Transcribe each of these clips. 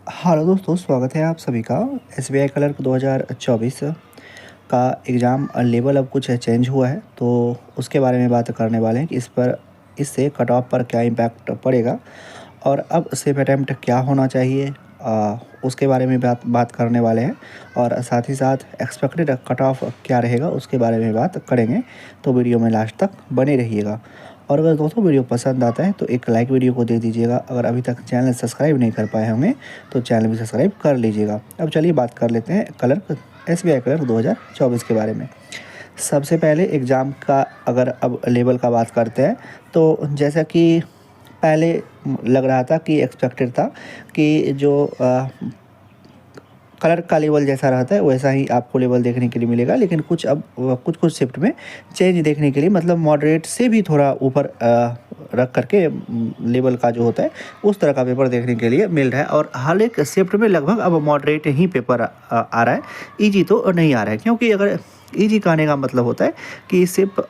Hello दोस्तों, स्वागत है आप सभी का। एसबीआई क्लर्क 2024 का एग्ज़ाम लेवल अब कुछ चेंज हुआ है, तो उसके बारे में बात करने वाले हैं कि इससे कट ऑफ पर क्या इम्पैक्ट पड़ेगा और अब सेफ अटैम्प्ट क्या होना चाहिए, उसके बारे में बात करने वाले हैं। और साथ ही साथ एक्सपेक्टेड कट ऑफ क्या रहेगा उसके बारे में बात करेंगे, तो वीडियो में लास्ट तक बने रहिएगा। और अगर दोस्तों वीडियो पसंद आता है तो एक लाइक वीडियो को दे दीजिएगा। अगर अभी तक चैनल सब्सक्राइब नहीं कर पाए होंगे तो चैनल भी सब्सक्राइब कर लीजिएगा। अब चलिए बात कर लेते हैं एसबीआई क्लर्क 2024 के बारे में। सबसे पहले एग्ज़ाम का अगर अब लेवल का बात करते हैं तो जैसा कि पहले लग रहा था कि एक्सपेक्टेड था कि जो कलर का लेवल जैसा रहता है वैसा ही आपको लेवल देखने के लिए मिलेगा, लेकिन कुछ शिफ्ट में चेंज देखने के लिए, मतलब मॉडरेट से भी थोड़ा ऊपर रख करके लेवल का जो होता है उस तरह का पेपर देखने के लिए मिल रहा है। और हर एक शिफ्ट में लगभग अब मॉडरेट ही पेपर आ रहा है, ईजी तो नहीं आ रहा है। क्योंकि अगर ईजी का आने का मतलब होता है कि सिर्फ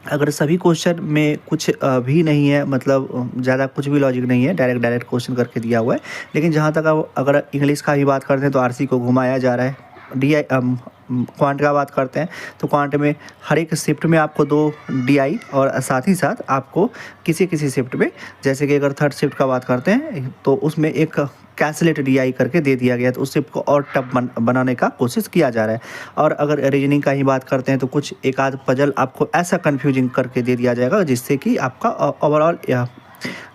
अगर सभी क्वेश्चन में कुछ भी नहीं है, मतलब ज़्यादा कुछ भी लॉजिक नहीं है, डायरेक्ट क्वेश्चन करके दिया हुआ है। लेकिन जहाँ तक अब अगर इंग्लिश का ही बात करते हैं तो आरसी को घुमाया जा रहा है। क्वांट का बात करते हैं तो क्वांट में हर एक शिफ्ट में आपको 2 डीआई और साथ ही साथ आपको किसी शिफ्ट में, जैसे कि अगर थर्ड शिफ्ट का बात करते हैं तो उसमें एक कैलकुलेट डीआई करके दे दिया गया, तो उस शिफ्ट को और टफ बनाने का कोशिश किया जा रहा है। और अगर रीजनिंग का ही बात करते हैं तो कुछ एक आध पजल आपको ऐसा कन्फ्यूजिंग करके दे दिया जाएगा जिससे कि आपका ओवरऑल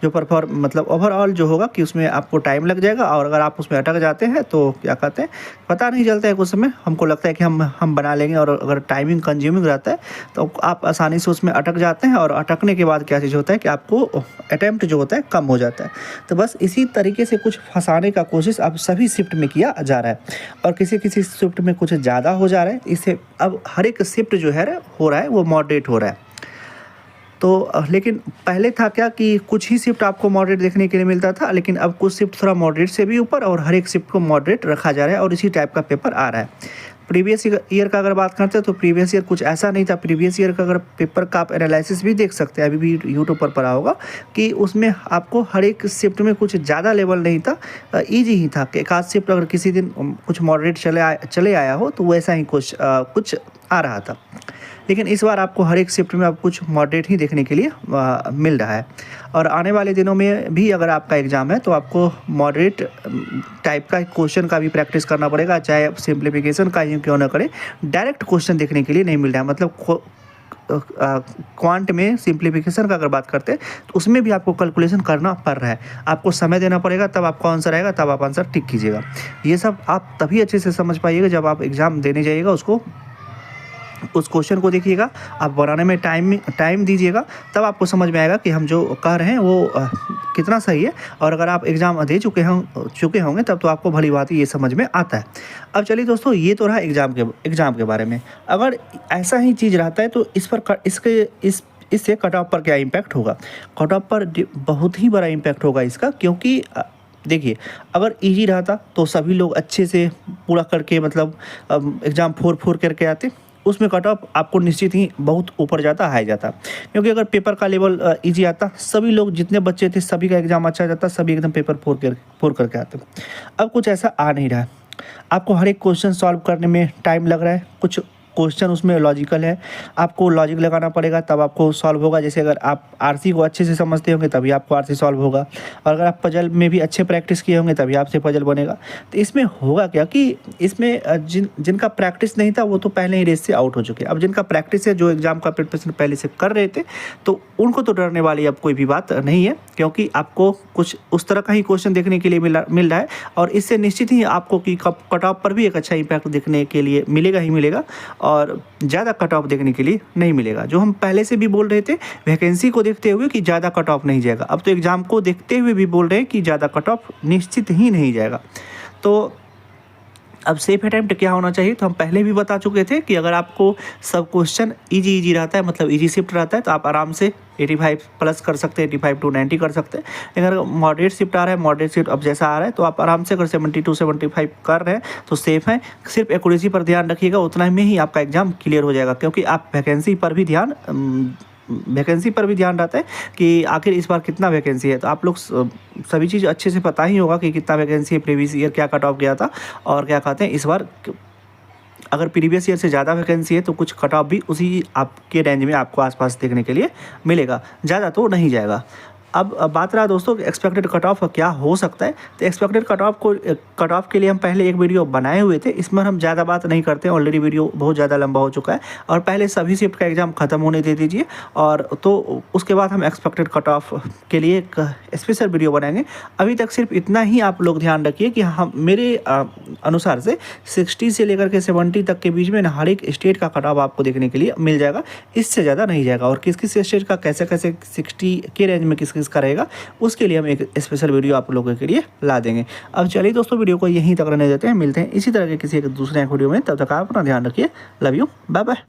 जो मतलब ओवरऑल जो होगा कि उसमें आपको टाइम लग जाएगा। और अगर आप उसमें अटक जाते हैं तो क्या कहते हैं, पता नहीं चलता है। कुछ समय हमको लगता है कि हम बना लेंगे, और अगर टाइमिंग कंज्यूमिंग रहता है तो आप आसानी से उसमें अटक जाते हैं। और अटकने के बाद क्या चीज़ होता है कि आपको अटैम्प्ट जो होता है कम हो जाता है। तो बस इसी तरीके से कुछ फंसाने का कोशिश अब सभी शिफ्ट में किया जा रहा है, और किसी शिफ्ट में कुछ ज़्यादा हो जा रहा है। इससे अब हर एक शिफ्ट जो है हो रहा है वो मॉडरेट हो रहा है। तो लेकिन पहले था क्या कि कुछ ही शिफ्ट आपको मॉडरेट देखने के लिए मिलता था, लेकिन अब कुछ शिफ्ट थोड़ा मॉडरेट से भी ऊपर और हर एक शिफ्ट को मॉडरेट रखा जा रहा है, और इसी टाइप का पेपर आ रहा है। प्रीवियस ईयर का अगर बात करते हैं तो प्रीवियस ईयर कुछ ऐसा नहीं था। प्रीवियस ईयर का अगर पेपर का आप एनालिसिस भी देख सकते हैं, अभी भी यूट्यूब पर पड़ा होगा, कि उसमें आपको हर एक शिफ्ट में कुछ ज़्यादा लेवल नहीं था, ईजी ही था। कि एक आध शिफ्ट अगर किसी दिन कुछ मॉडरेट चले आया हो तो वैसा ही कुछ आ रहा था। लेकिन इस बार आपको हर एक शिफ्ट में अब कुछ मॉडरेट ही देखने के लिए मिल रहा है। और आने वाले दिनों में भी अगर आपका एग्ज़ाम है तो आपको मॉडरेट टाइप का क्वेश्चन का भी प्रैक्टिस करना पड़ेगा, चाहे आप सिंप्लीफिकेशन का ही क्यों ना करें। डायरेक्ट क्वेश्चन देखने के लिए नहीं मिल रहा है। मतलब क्वांट में सिंप्लीफिकेशन का अगर बात करते हैं तो उसमें भी आपको कैलकुलेशन करना पड़ रहा है, आपको समय देना पड़ेगा, तब आपका आंसर आएगा, तब आप आंसर टिक कीजिएगा। ये सब आप तभी अच्छे से समझ पाइएगा जब आप एग्ज़ाम देने जाइएगा, उस क्वेश्चन को देखिएगा, आप बनाने में टाइम दीजिएगा, तब आपको समझ में आएगा कि हम जो कह रहे हैं वो कितना सही है। और अगर आप एग्ज़ाम दे चुके होंगे तब तो आपको भली बात ये समझ में आता है। अब चलिए दोस्तों, ये तो रहा एग्ज़ाम के बारे में। अगर ऐसा ही चीज़ रहता है तो इससे कट ऑफ पर क्या इम्पैक्ट होगा। कट ऑफ पर बहुत ही बड़ा इम्पैक्ट होगा इसका, क्योंकि देखिए, अगर इजी रहता तो सभी लोग अच्छे से पूरा करके, मतलब एग्ज़ाम 4 करके आते, उसमें कट ऑफ आपको निश्चित ही बहुत ऊपर जाता, हाई जाता। क्योंकि अगर पेपर का लेवल इजी आता, सभी लोग जितने बच्चे थे सभी का एग्ज़ाम अच्छा जाता, सभी एकदम पेपर 4 करके आते। अब कुछ ऐसा आ नहीं रहा है। आपको हर एक क्वेश्चन सॉल्व करने में टाइम लग रहा है। कुछ क्वेश्चन उसमें लॉजिकल है, आपको लॉजिक लगाना पड़ेगा तब आपको सॉल्व होगा। जैसे अगर आप आरसी को अच्छे से समझते होंगे तभी आपको आरसी सॉल्व होगा, और अगर आप पजल में भी अच्छे प्रैक्टिस किए होंगे तभी आपसे पजल बनेगा। तो इसमें होगा क्या कि इसमें जिनका प्रैक्टिस नहीं था वो तो पहले ही रेस से आउट हो चुके। अब जिनका प्रैक्टिस है, जो एग्ज़ाम का प्रिपरेशन पहले से कर रहे थे, तो उनको तो डरने वाली अब कोई भी बात नहीं है, क्योंकि आपको कुछ उस तरह का ही क्वेश्चन देखने के लिए मिल रहा है। और इससे निश्चित ही आपको कि कट ऑफ पर भी एक अच्छा इम्पैक्ट देखने के लिए मिलेगा ही मिलेगा, और ज़्यादा कट ऑफ देखने के लिए नहीं मिलेगा। जो हम पहले से भी बोल रहे थे, वैकेंसी को देखते हुए कि ज़्यादा कट ऑफ नहीं जाएगा, अब तो एग्ज़ाम को देखते हुए भी बोल रहे हैं कि ज़्यादा कट ऑफ निश्चित ही नहीं जाएगा। तो अब सेफ अटैम्प्ट क्या होना चाहिए, तो हम पहले भी बता चुके थे कि अगर आपको सब क्वेश्चन इजी रहता है, मतलब इजी शिफ्ट रहता है, तो आप आराम से 85 प्लस कर सकते हैं, 85 to 90 कर सकते हैं। लेकिन अगर मॉडरेट शिफ्ट आ रहा है, मॉडरेट शिफ्ट अब जैसा आ रहा है, तो आप आराम से अगर 70 to 75 कर रहे हैं तो सेफ है। सिर्फ एक्यूरेसी पर ध्यान रखिएगा, उतना में ही आपका एग्जाम क्लियर हो जाएगा। क्योंकि आप वैकेंसी पर भी ध्यान वैकेंसी पर भी ध्यान रहता है कि आखिर इस बार कितना वैकेंसी है। तो आप लोग सभी चीज़ अच्छे से पता ही होगा कि कितना वैकेंसी है, प्रीवियस ईयर क्या कट ऑफ गया था, और क्या कहते हैं इस बार अगर प्रीवियस ईयर से ज़्यादा वैकेंसी है तो कुछ कट ऑफ भी उसी आपके रेंज में आपको आसपास देखने के लिए मिलेगा, ज़्यादा तो नहीं जाएगा। अब बात रहा दोस्तों एक्सपेक्टेड कट ऑफ क्या हो सकता है। तो एक्सपेक्टेड कट ऑफ के लिए हम पहले एक वीडियो बनाए हुए थे, इसमें हम ज़्यादा बात नहीं करते, ऑलरेडी वीडियो बहुत ज़्यादा लंबा हो चुका है। और पहले सभी शिफ्ट का एग्ज़ाम ख़त्म होने दे दीजिए, और तो उसके बाद हम एक्सपेक्टेड कट ऑफ के लिए एक स्पेशल वीडियो बनाएंगे। अभी तक सिर्फ इतना ही आप लोग ध्यान रखिए कि हम मेरे अनुसार से 60 से लेकर के 70 तक के बीच में हर एक स्टेट का कट ऑफ आपको देखने के लिए मिल जाएगा, इससे ज़्यादा नहीं जाएगा। और किस किस स्टेट का कैसे कैसे 60 के रेंज में किस किसका रहेगा, उसके लिए हम एक स्पेशल वीडियो आप लोगों के लिए ला देंगे। अब चलिए दोस्तों वीडियो को यहीं तक रहने देते हैं, मिलते हैं इसी तरह के किसी एक दूसरे वीडियो में, तब तक आप अपना ध्यान रखिए। Love you, bye bye.